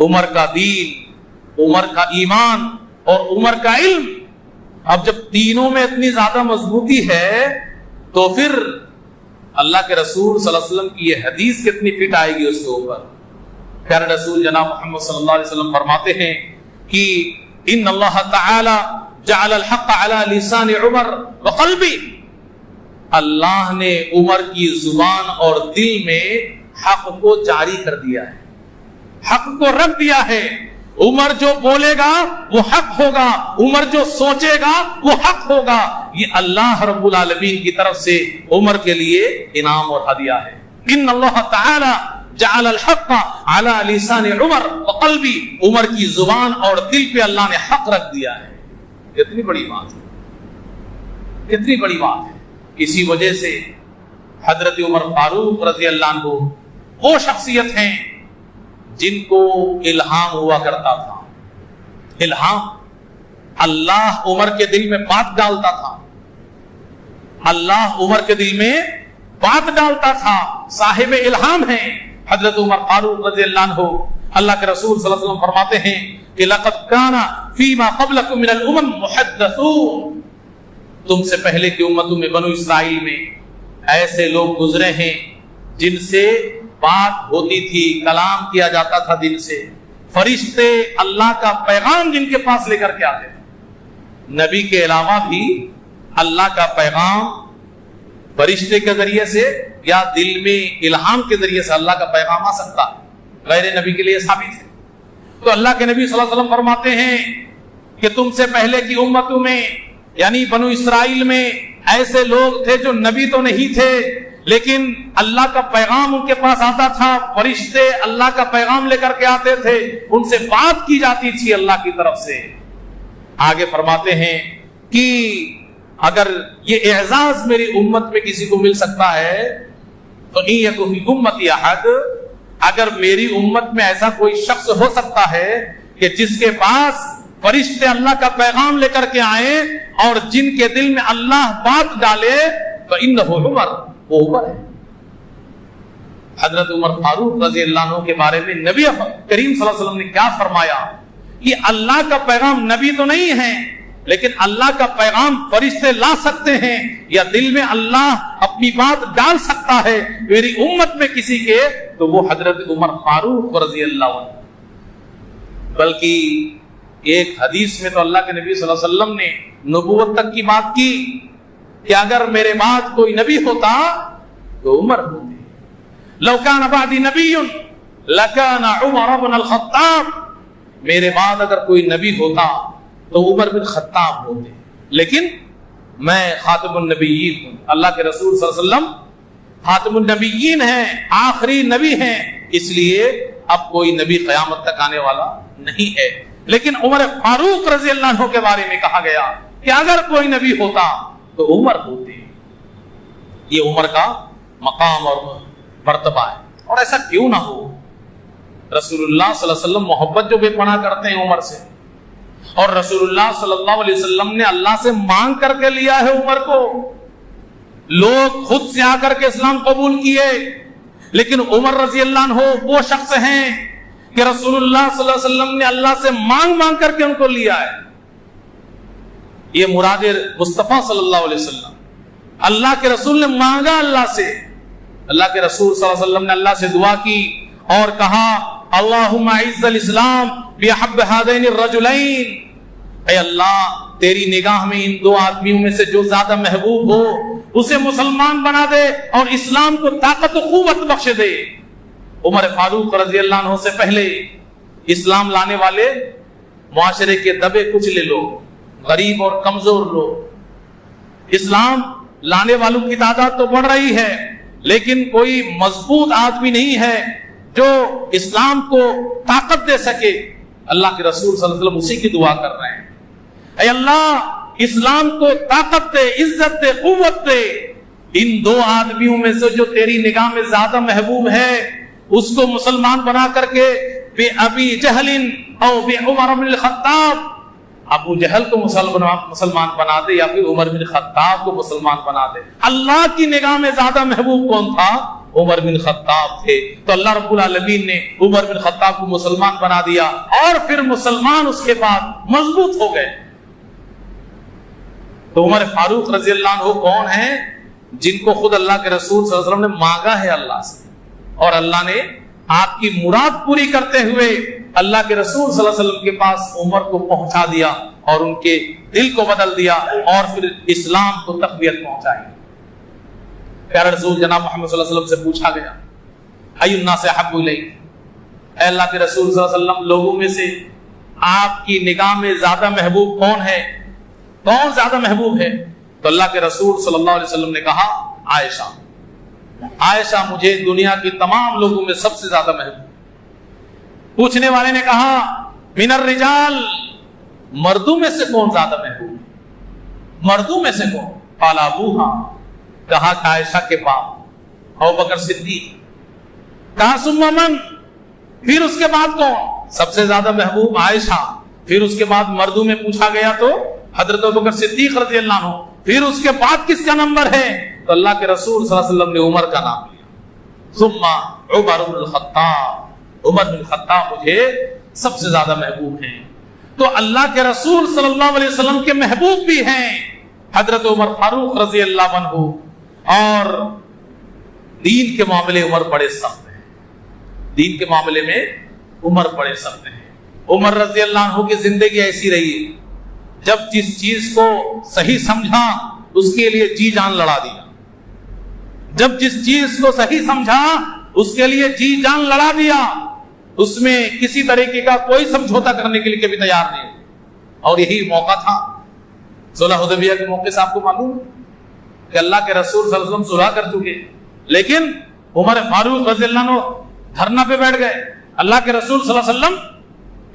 عمر کا دین، عمر کا ایمان اور عمر کا علم۔ اب جب تینوں میں اتنی زیادہ مضبوطی ہے تو پھر اللہ کے رسول صلی اللہ علیہ وسلم کی یہ حدیث کتنی فٹ آئے گی اس کے اوپر۔ پیارے رسول جناب محمد صلی اللہ علیہ وسلم فرماتے ہیں کہ ان اللہ تعالی جعل الحق علی لسان عمر وقلبی، اللہ نے عمر کی زبان اور دل میں حق کو جاری کر دیا ہے، حق کو رکھ دیا ہے۔ عمر جو بولے گا وہ حق ہوگا، عمر جو سوچے گا وہ حق ہوگا۔ یہ اللہ رب العالمین کی طرف سے عمر کے لیے انعام اور ہدیہ ہے۔ ان اللہ تعالی جعل الحق علی لسان عمر وقلبی، عمر کی زبان اور دل پہ اللہ نے حق رکھ دیا ہے۔ کتنی بڑی بات ہے، کتنی بڑی بات ہے۔ اسی وجہ سے حضرت عمر فاروق رضی اللہ عنہ وہ شخصیت ہیں جن کو الہام ہوا کرتا تھا۔ الہام، اللہ عمر کے دل میں بات ڈالتا تھا، اللہ عمر کے دل میں بات ڈالتا تھا، صاحب الہام ہیں حضرت عمر فاروق رضی اللہ عنہ۔ اللہ کے رسول صلی اللہ علیہ وسلم فرماتے ہیں کہ لقد کان فیما قبلکم من الامم محدثون، تم سے پہلے کی امتوں میں بنو اسرائیل میں ایسے لوگ گزرے ہیں جن سے بات ہوتی تھی، کلام کیا جاتا تھا دل سے، فرشتے اللہ کا پیغام جن کے پاس لے کر کے آتے تھے۔ نبی کے علاوہ بھی اللہ کا پیغام فرشتے کے ذریعے سے یا دل میں الہام کے ذریعے سے اللہ کا پیغام آ سکتا ہے، غیر نبی کے لیے ثابت ہے۔ تو اللہ کے نبی صلی اللہ علیہ وسلم فرماتے ہیں کہ تم سے پہلے کی امتوں میں یعنی بنو اسرائیل میں ایسے لوگ تھے جو نبی تو نہیں تھے لیکن اللہ کا پیغام ان کے پاس آتا تھا، فرشتے اللہ کا پیغام لے کر کے آتے تھے، ان سے بات کی جاتی تھی اللہ کی طرف سے۔ آگے فرماتے ہیں کہ اگر یہ اعزاز میری امت میں کسی کو مل سکتا ہے فَإِن يَكُن فِي أُمَّتِي أَحَدٌ، اگر میری امت میں ایسا کوئی شخص ہو سکتا ہے کہ جس کے پاس فرشتے اللہ کا پیغام لے کر کے آئیں اور جن کے دل میں اللہ بات ڈالے، فَإِنَّهُ عمر، وہ عمر ہے۔ حضرت عمر فاروق رضی اللہ عنہ کے بارے میں نبی کریم صلی اللہ علیہ وسلم نے کیا فرمایا کہ اللہ کا پیغام نبی تو نہیں ہے لیکن اللہ کا پیغام فرشتے لا سکتے ہیں یا دل میں اللہ اپنی بات ڈال سکتا ہے میری امت میں کسی کے، تو وہ حضرت عمر فاروق رضی اللہ عنہ۔ بلکہ ایک حدیث میں تو اللہ کے نبی صلی اللہ علیہ وسلم نے نبوت تک کی بات کی کہ اگر میرے بعد کوئی نبی ہوتا تو عمر ہوتے، لو کان بعدی نبی لکان عمر بن الخطاب، میرے بعد اگر کوئی نبی ہوتا تو عمر بن خطاب ہوتے، لیکن میں خاتم النبیین ہوں، اللہ کے رسول صلی اللہ علیہ وسلم خاتم النبیین ہیں، آخری نبی ہیں، اس لیے اب کوئی نبی قیامت تک آنے والا نہیں ہے۔ لیکن عمر فاروق رضی اللہ عنہ کے بارے میں کہا گیا کہ اگر کوئی نبی ہوتا تو عمر ہوتے۔ یہ عمر کا مقام اور مرتبہ ہے، اور ایسا کیوں نہ ہو، رسول اللہ صلی اللہ علیہ وسلم محبت جو بے پناہ کرتے ہیں عمر سے، اور رسول اللہ صلی اللہ علیہ وسلم نے اللہ سے مانگ کر کے لیا ہے عمر کو، لوگ خود سے آ کر کے اسلام قبول کیے، لیکن عمر رضی اللہ عنہ وہ شخص ہیں کہ رسول اللہ صلی اللہ علیہ وسلم نے اللہ سے مانگ مانگ کر کے ان کو لیا ہے۔ یہ مراد مصطفیٰ صلی اللہ علیہ وسلم، اللہ کے رسول نے مانگا اللہ سے، اللہ کے رسول صلی اللہ علیہ وسلم نے اللہ سے دعا کی اور کہا اللہم اعز الاسلام بحب ہذین الرجلین، اے اللہ تیری نگاہ میں ان دو آدمیوں میں سے جو زیادہ محبوب ہو اسے مسلمان بنا دے اور اسلام کو طاقت و قوت بخش دے۔ عمر فاروق رضی اللہ عنہ سے پہلے اسلام لانے والے معاشرے کے دبے کچلے لوگ، غریب اور کمزور لوگ، اسلام لانے والوں کی تعداد تو بڑھ رہی ہے لیکن کوئی مضبوط آدمی نہیں ہے جو اسلام کو طاقت دے سکے۔ اللہ کے رسول صلی اللہ علیہ وسلم اسی کی دعا کر رہے ہیں، اے اللہ اسلام کو طاقت دے، عزت دے، قوت دے، ان دو آدمیوں میں سے جو تیری نگاہ میں زیادہ محبوب ہے اس کو مسلمان بنا کر کے بے ابی جہل او بے عمر بن الخطاب، ابو جہل کو مسلمان بنا دے یا پھر عمر بن خطاب کو مسلمان بنا دے۔ اللہ کی نگاہ میں زیادہ محبوب کون تھا؟ عمر بن خطاب تھے. تو اللہ رب العالمین نے عمر بن خطاب کو مسلمان بنا دیا اور پھر مسلمان اس کے بعد مضبوط ہو گئے. تو عمر فاروق رضی اللہ عنہ کون ہیں؟ جن کو خود اللہ کے رسول صلی اللہ علیہ وسلم نے مانگا ہے اللہ سے, اور اللہ نے آپ کی مراد پوری کرتے ہوئے اللہ کے رسول صلی اللہ علیہ وسلم کے پاس عمر کو پہنچا دیا اور ان کے دل کو بدل دیا اور پھر اسلام کو تقویت پہنچائی. پیارے رسول جناب محمد صلی اللہ علیہ وسلم سے پوچھا گیا ای الناس احب الیک, اے اللہ کے رسول صلی اللہ علیہ وسلم لوگوں میں سے آپ کی نگاہ میں زیادہ محبوب کون ہے, کون زیادہ محبوب ہے؟ تو اللہ کے رسول صلی اللہ علیہ وسلم نے کہا عائشہ. عائشہ مجھے دنیا کی تمام لوگوں میں سب سے زیادہ محبوب. پوچھنے والے نے کہا من الرجال, مردوں میں سے کون زیادہ محبوب؟ مردوں میں سے کون؟ قال ابوہا, کہا کہ عائشہ کے باپ ابوبکر صدیق. کہا ثم من, پھر اس کے بعد کون؟ سب سے زیادہ محبوب عائشہ. پھر اس کے بعد مردوں میں پوچھا گیا تو حضرت ابوبکر صدیق رضی اللہ عنہ. پھر اس کے بعد کس کا نمبر ہے؟ تو اللہ کے رسول صلی اللہ علیہ وسلم نے عمر کا نام لیا. ثم عمر بن الخطاب, عمر بن الخطاب مجھے سب سے زیادہ محبوب ہیں. تو اللہ کے رسول صلی اللہ علیہ وسلم کے محبوب بھی ہیں حضرت عمر فاروق رضی اللہ عنہ, اور دین کے معاملے عمر بڑے سخت ہیں. دین کے معاملے میں عمر بڑے سخت ہیں. عمر رضی اللہ عنہ کی زندگی ایسی رہی ہے, جب جس چیز کو صحیح سمجھا اس کے لیے جی جان لڑا دیا. جب جس چیز کو صحیح سمجھا اس کے لیے جی جان لڑا دیا. اس میں کسی طریقے کا کوئی سمجھوتا کرنے کے لیے کبھی تیار نہیں. اور یہی موقع تھا صلح حدیبیہ کے موقع سے. آپ کو معلوم کہ اللہ کے رسول صلی اللہ علیہ وسلم صلح کر چکے, لیکن عمر فاروق رضی اللہ عنہ دھرنا پہ بیٹھ گئے. اللہ کے رسول صلی اللہ علیہ وسلم,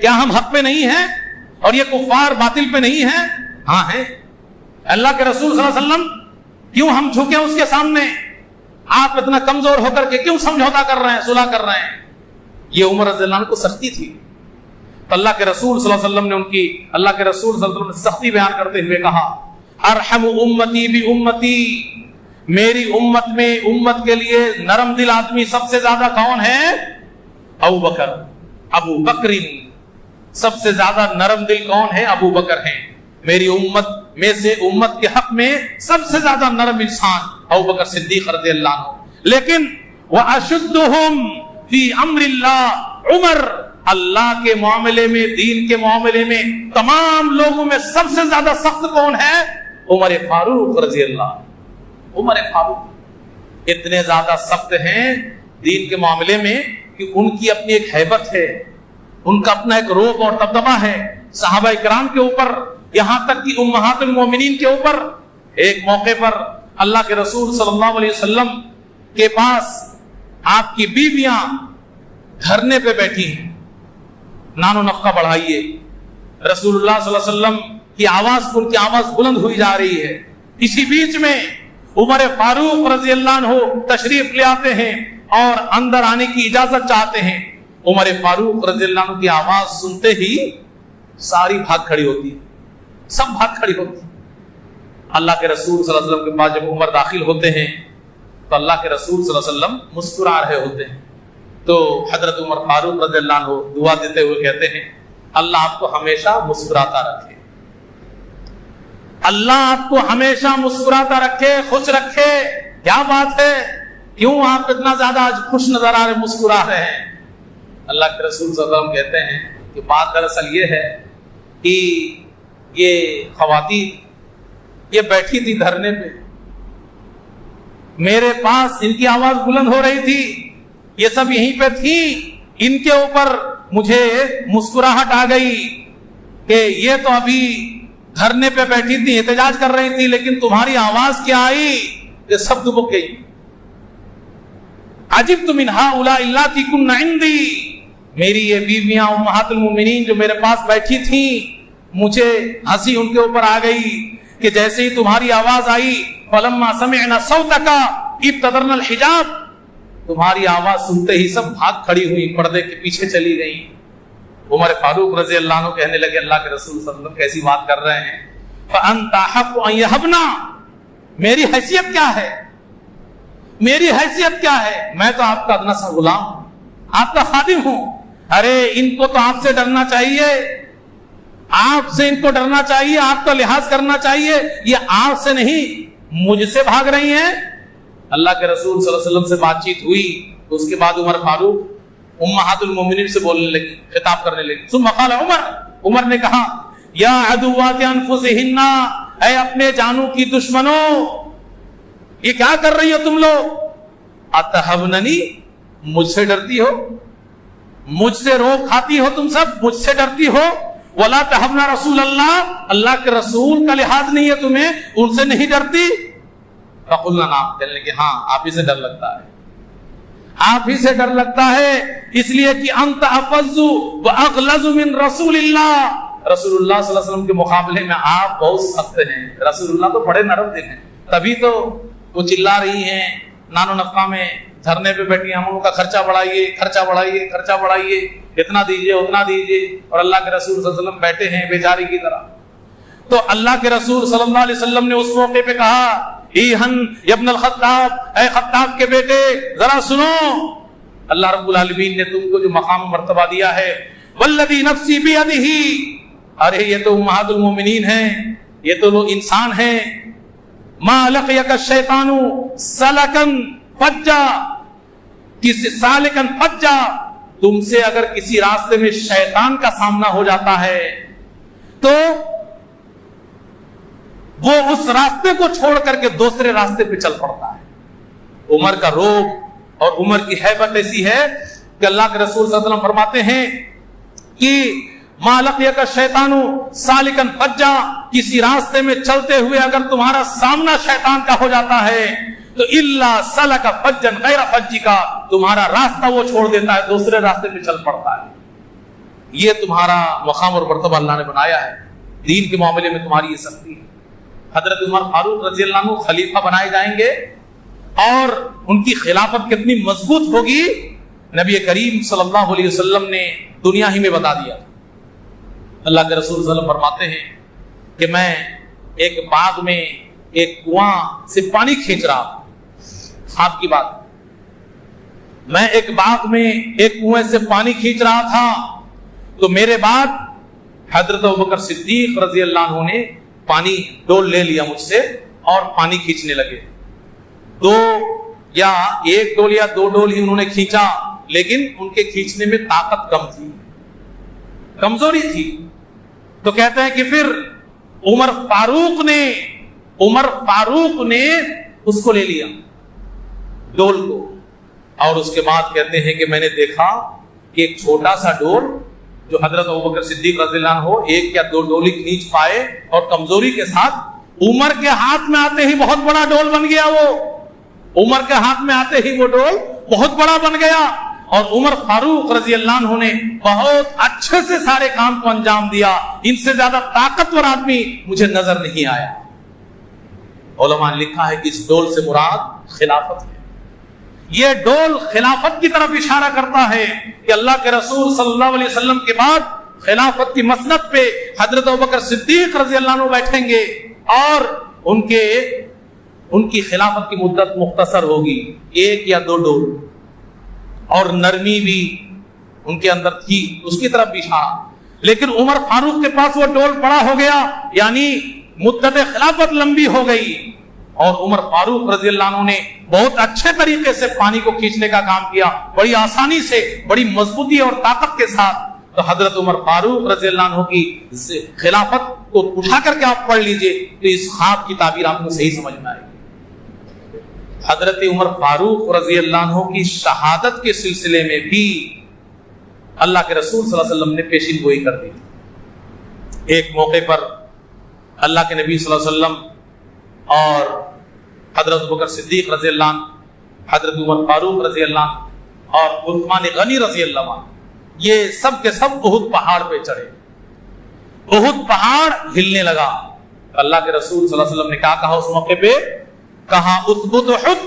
کیا ہم حق پہ نہیں ہیں اور یہ کفار باطل پہ نہیں ہیں؟ ہاں ہیں. اللہ کے رسول صلی اللہ علیہ وسلم, کیوں ہم جھکیں اس کے سامنے؟ آپ اتنا کمزور ہو کر کے کیوں سمجھوتا کر رہے ہیں, صلح کر رہے ہیں؟ یہ عمر رضی اللہ عنہ کو سختی تھی. تو اللہ کے رسول صلی اللہ علیہ وسلم نے ان کی, اللہ کے رسول صلی اللہ علیہ وسلم نے سختی بیان کرتے ہوئے کہا ارحم امتی بی امتی, میری امت میں امت کے لیے نرم دل آدمی سب سے زیادہ کون ہے؟ ابو بکر. ابو بکر, سب سے زیادہ نرم دل کون ہے؟ ابو بکر ہیں. میری امت میں سے امت کے حق میں سب سے زیادہ نرم انسان ابو بکر صدیق رضی اللہ عنہ. لیکن واشدہم فی امر اللہ عمر, اللہ کے معاملے میں, دین کے معاملے میں تمام لوگوں میں سب سے زیادہ سخت کون ہے؟ عمر فاروق رضی اللہ عنہ. عمر فاروق اتنے زیادہ سخت ہیں دین کے معاملے میں کہ ان کی اپنی ایک ہیبت ہے, ان کا اپنا ایک روب اور دبدبہ ہے صحابہ کرام کے اوپر, یہاں تک کہ امہات المومنین کے اوپر. ایک موقع پر اللہ کے رسول صلی اللہ علیہ وسلم کے پاس آپ کی بیویاں دھرنے پہ بیٹھی ہیں, نان و نفقہ بڑھائیے. رسول اللہ صلی اللہ علیہ وسلم کی آواز, ان کی آواز بلند ہوئی جا رہی ہے. اسی بیچ میں عمر فاروق رضی اللہ عنہ تشریف لے آتے ہیں اور اندر آنے کی اجازت چاہتے ہیں. عمر فاروق رضی اللہ عنہ کی آواز سنتے ہی ساری بھاگ کھڑی ہوتی ہے, سب بھاگ کھڑی ہوتی. اللہ کے رسول صلی اللہ علیہ وسلم کے پاس جب عمر داخل ہوتے ہیں تو اللہ کے رسول صلی اللہ علیہ وسلم مسکرا رہے ہوتے ہیں. تو حضرت عمر فاروق رضی اللہ عنہ دعا دیتے ہوئے کہتے ہیں اللہ آپ کو ہمیشہ مسکراتا رکھے, اللہ آپ کو ہمیشہ مسکراتا رکھے, خوش رکھے. کیا بات ہے, کیوں آپ اتنا زیادہ آج خوش نظر آ رہے, مسکرا رہے ہیں؟ اللہ کے رسول صلی اللہ علیہ وسلم کہتے ہیں کہ بات دراصل یہ ہے کہ یہ خواتین یہ بیٹھی تھی دھرنے پہ, میرے پاس ان کی آواز بلند ہو رہی تھی, یہ سب یہیں پہ تھی, ان کے اوپر مجھے مسکراہٹ آ گئی کہ یہ تو ابھی دھرنے پہ بیٹھی تھی, احتجاج کر رہی تھی, لیکن تمہاری آواز کیا آئی کہ سب دبک گئی. عجبت من هؤلاء اللاتي كن عندي, میری یہ بیویاں امہات المومنین جو میرے پاس بیٹھی تھیں, مجھے ہنسی ان کے اوپر آ گئی کہ جیسے ہی تمہاری آواز آئی فلما سمعنا صوتك ابتدرنا الحجاب, تمہاری آواز سنتے ہی سب بھاگ کھڑی ہوئی, پردے کے پیچھے چلی گئی. عمر فاروق رضی اللہ عنہ کہنے لگے اللہ کے رسول صلی اللہ علیہ وسلم کیسی بات کر رہے ہیں, فانت حق ان يهبنا, میری حیثیت کیا ہے, میری حیثیت کیا ہے؟ میں تو آپ کا ادنا سا غلام ہوں، آپ کا خادم ہوں۔ ارے ان کو تو آپ سے ڈرنا چاہیے، آپ سے ان کو ڈرنا چاہیے، آپ کا لحاظ کرنا چاہیے، یہ آپ سے نہیں مجھ سے بھاگ رہی ہیں۔ اللہ کے رسول صلی اللہ علیہ وسلم سے بات چیت ہوئی، اس کے بعد عمر فاروق امہات المومنین سے بولنے لگی، خطاب کرنے لگی۔ ثم قال عمر نے کہا یا عدوات انفسہن، اے اپنے جانوں کی دشمنوں، یہ کیا کر رہی ہو تم لوگ؟ اتہبننی، مجھ سے ڈرتی ہو، مجھ سے روک کھاتی ہو، تم سب مجھ سے ڈرتی ہو۔ ولا تہبنا رسول اللہ، اللہ کے رسول کا لحاظ نہیں ہے تمہیں، ان سے نہیں ڈرتی؟ فقلنا نعم، کہنے لگے ہاں آپ ہی سے ڈر لگتا ہے، آپ ہی سے ڈر لگتا ہے، اس لیے کہ انت افض واغلظ من رسول اللہ، رسول اللہ صلی اللہ علیہ وسلم کے مقابلے میں آپ بہت سخت ہیں۔ رسول اللہ تو بڑے نرم دل ہیں، تبھی تو وہ چلا رہی ہیں نانو نفقہ میں، دھرنے پہ بیٹھی ہیں، ہم ان کا خرچہ بڑھائیے، خرچہ بڑھائیے، خرچہ بڑھائیے، اتنا دیجیے اتنا دیجیے، اور اللہ کے رسول صلی اللہ علیہ وسلم بیٹھے ہیں بیچاری کی طرح۔ تو اللہ کے رسول صلی اللہ علیہ وسلم نے اس موقع پہ کہا ایہن ابن الخطاب، اے خطاب کے بیٹے ذرا سنو، اللہ رب العالمین نے تم کو جو مقام و مرتبہ دیا ہے، والذی نفسی بیدہ، ارے یہ تو امہات المومنین ہیں، یہ تو لوگ انسان ہیں، ما لقیک الشیطان سلکن فجا، کسی سالکن فجا، تم سے اگر کسی راستے میں شیطان کا سامنا ہو جاتا ہے تو وہ اس راستے کو چھوڑ کر کے دوسرے راستے پہ چل پڑتا ہے۔ عمر کا روب اور عمر کی ہیبت ایسی ہے کہ اللہ کے رسول صلی اللہ علیہ وسلم فرماتے ہیں کہ ما لقیک الشیطان سالکن فجا، کسی راستے میں چلتے ہوئے اگر تمہارا سامنا شیطان کا ہو جاتا ہے تو الا سلک فجا غیر فجک، تمہارا راستہ وہ چھوڑ دیتا ہے، دوسرے راستے پہ چل پڑتا ہے۔ یہ تمہارا مقام اور مرتبہ اللہ نے بنایا ہے، دین کے معاملے میں تمہاری یہ سختی ہے۔ حضرت عمر فاروق رضی اللہ عنہ خلیفہ بنائے جائیں گے اور ان کی خلافت کتنی مضبوط ہوگی نبی کریم صلی اللہ علیہ وسلم نے دنیا ہی میں بتا دیا۔ اللہ کے رسول صلی اللہ علیہ وسلم فرماتے ہیں کہ میں ایک باغ میں ایک کنواں سے پانی کھینچ رہا تھا، آپ کی بات، میں ایک باغ میں ایک کنویں سے پانی کھینچ رہا تھا تو میرے بعد حضرت ابوبکر صدیق رضی اللہ عنہ نے پانی ڈول لے لیا مجھ سے اور پانی کھینچنے لگے۔ دو یا ایک ڈول یا دو ڈول ہی انہوں نے کھینچا، لیکن ان کے کھینچنے میں طاقت کم تھی، کمزوری تھی۔ تو کہتے ہیں کہ پھر عمر فاروق نے اس کو لے لیا ڈول کو، اور اس کے بعد کہتے ہیں کہ میں نے دیکھا کہ ایک چھوٹا سا ڈول جو حضرت ابوبکر صدیق رضی اللہ عنہ ایک یا دو ڈولی کھینچ پائے اور کمزوری کے ساتھ، عمر کے ہاتھ میں آتے ہی بہت بڑا ڈول بن گیا، وہ عمر کے ہاتھ میں آتے ہی وہ ڈول بہت بڑا بن گیا، اور عمر فاروق رضی اللہ عنہ نے بہت اچھے سے سارے کام کو انجام دیا۔ ان سے زیادہ طاقتور آدمی مجھے نظر نہیں آیا۔ علماء نے لکھا ہے کہ اس ڈول سے مراد خلافت ہے، یہ ڈول خلافت کی طرف اشارہ کرتا ہے کہ اللہ کے رسول صلی اللہ علیہ وسلم کے بعد خلافت کی مسند پہ حضرت ابوبکر صدیق رضی اللہ عنہ بیٹھیں گے، اور ان کی خلافت کی مدت مختصر ہوگی، ایک یا دو ڈول، اور نرمی بھی ان کے اندر تھی، اس کی طرف بھی اشارہ۔ لیکن عمر فاروق کے پاس وہ ڈول بڑا ہو گیا، یعنی مدت خلافت لمبی ہو گئی، اور عمر فاروق رضی اللہ عنہ نے بہت اچھے طریقے سے پانی کو کھینچنے کا کام کیا، بڑی آسانی سے، بڑی مضبوطی اور طاقت کے ساتھ۔ تو حضرت عمر فاروق رضی اللہ عنہ کی خلافت کو اٹھا کر کے آپ پڑھ لیجئے تو اس خواب کی تعبیر آپ کو صحیح سمجھ میں آئے گی۔ حضرت عمر فاروق رضی اللہ عنہ کی شہادت کے سلسلے میں بھی اللہ کے رسول صلی اللہ علیہ وسلم نے پیشین گوئی کر دی۔ ایک موقع پر اللہ کے نبی صلی اللہ علیہ وسلم اور حضرت ابوبکر صدیق رضی اللہ عنہ، حضرت عمر فاروق رضی اللہ عنہ اور عثمان غنی رضی اللہ عنہ، یہ سب کے سب احد پہاڑ پہ چڑھے۔ احد پہاڑ ہلنے لگا، اللہ کے رسول صلی اللہ علیہ وسلم نے کیا کہا اس موقع پہ؟ کہا اثبت احد،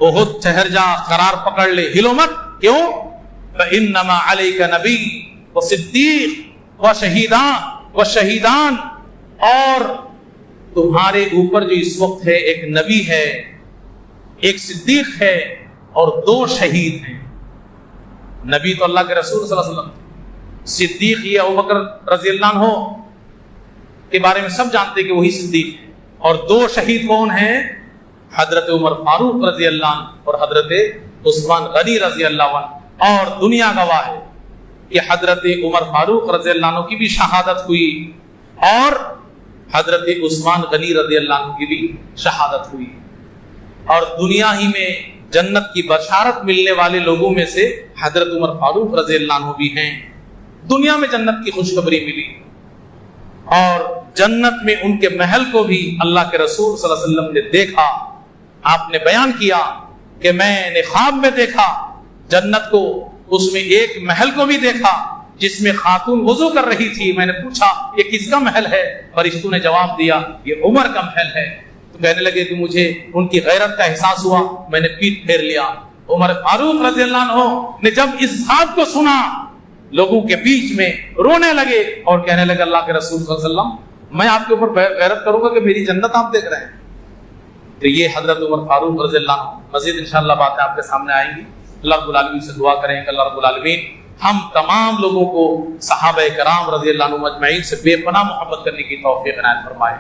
احد ٹھہر جا، قرار پکڑ لے، ہلو مت۔ کیوں؟ فانما علیک نبی وصدیق وشہیدان، اور تمہارے اوپر جو اس وقت ہے ایک نبی ہے، ایک صدیق ہے اور 2 شہید ہیں۔ نبی تو اللہ کے رسول صلی اللہ علیہ وسلم، صدیق یہ ابوبکر رضی اللہ عنہ کے بارے میں سب جانتے ہیں کہ وہی صدیق ہے، اور 2 شہید کون ہیں؟ حضرت عمر فاروق رضی اللہ عنہ اور حضرت عثمان غنی رضی اللہ عنہ۔ اور دنیا گواہ ہے کہ حضرت عمر فاروق رضی اللہ عنہ کی بھی شہادت ہوئی اور حضرت عثمان غنی رضی اللہ عنہ کی بھی شہادت ہوئی، اور دنیا ہی میں جنت کی بشارت ملنے والے لوگوں میں سے حضرت عمر فاروق رضی اللہ عنہ بھی ہیں۔ دنیا میں جنت کی خوشخبری ملی، اور جنت میں ان کے محل کو بھی اللہ کے رسول صلی اللہ علیہ وسلم نے دیکھا۔ آپ نے بیان کیا کہ میں نے خواب میں دیکھا جنت کو، اس میں ایک محل کو بھی دیکھا جس میں خاتون وضو کر رہی تھی۔ میں نے پوچھا یہ کس کا محل ہے؟ فرشتوں نے جواب دیا یہ عمر کا محل ہے۔ تو کہنے لگے کہ مجھے ان کی غیرت کا احساس ہوا، میں نے پیٹ پھیر لیا۔ عمر فاروق رضی اللہ عنہ نے جب اس بات کو سنا لوگوں کے بیچ میں رونے لگے اور کہنے لگے اللہ کے رسول صلی اللہ علیہ وسلم میں آپ کے اوپر غیرت کروں گا کہ میری جنت آپ دیکھ رہے ہیں۔ تو یہ حضرت عمر فاروق رضی اللہ عنہ، مزید انشاءاللہ باتیں آپ کے سامنے آئیں گی۔ اللہ رب العالمین سے دعا کریں کہ اللہ رب العالمین ہم تمام لوگوں کو صحابہ کرام رضی اللہ عنہم اجمعین سے بے پناہ محبت کرنے کی توفیق عنایت فرمائے۔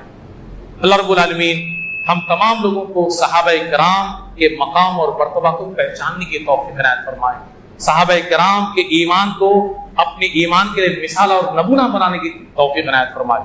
اللہ رب العالمین ہم تمام لوگوں کو صحابہ کرام کے مقام اور مرتبہ کو پہچاننے کی توفیق عنایت فرمائے، صحابہ کرام کے ایمان کو اپنے ایمان کے لیے مثال اور نمونہ بنانے کی توفیق عنایت فرمائے۔